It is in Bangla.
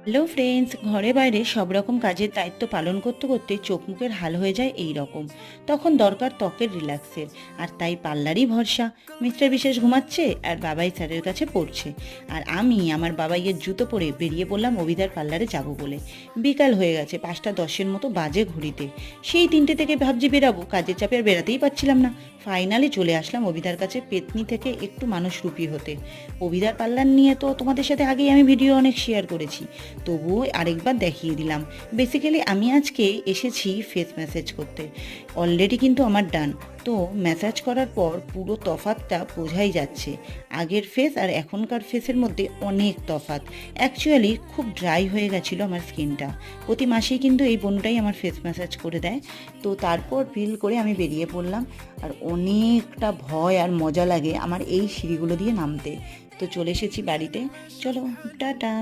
হ্যালো ফ্রেন্ডস, ঘরে বাইরে সব রকম কাজের দায়িত্ব পালন করতে করতে চোখ মুখের হাল হয়ে যায় এই রকম। তখন দরকার ত্বকের রিল্যাক্সের, আর তাই পার্লারই ভরসা। মিস্টার বিশেষ ঘুমাচ্ছে আর বাবাই স্যারের কাছে পড়ছে, আর আমি আমার বাবাইয়ের জুতো পরে বেরিয়ে পড়লাম অভিদার পার্লারে যাব বলে। বিকাল হয়ে গেছে, 5টা 10-এর মতো বাজে ঘড়িতে। সেই 3টে থেকে ভাবছি বেরাবো, কাজের চাপে আর বেরাতেই পারছিলাম না। ফাইনালি চলে আসলাম অভিদার কাছে পেতনি থেকে একটু মানুষরূপী হতে। অভিদার পার্লার নিয়ে তো তোমাদের সাথে আগেই আমি ভিডিও অনেক শেয়ার করেছি, তবুও আরেকবার দেখিয়ে দিলাম। বেসিক্যালি আমি আজকে এসেছি ফেস ম্যাসাজ করতে। অলরেডি কিন্তু আমার ডান। তো ম্যাসাজ করার পর পুরো তফাতটা বোঝাই যাচ্ছে। আগের ফেস আর এখনকার ফেসের মধ্যে অনেক তফাত। অ্যাকচুয়ালি খুব ড্রাই হয়ে গেছিলো আমার স্কিনটা। প্রতি মাসেই কিন্তু এই বোনটাই আমার ফেস ম্যাসাজ করে দেয়। তো তারপর ফিল করে আমি বেরিয়ে পড়লাম। আর অনেকটা ভয় আর মজা লাগে আমার এই সিঁড়িগুলো দিয়ে নামতে। তো চলে এসেছি বাড়িতে। চলো, টাটা।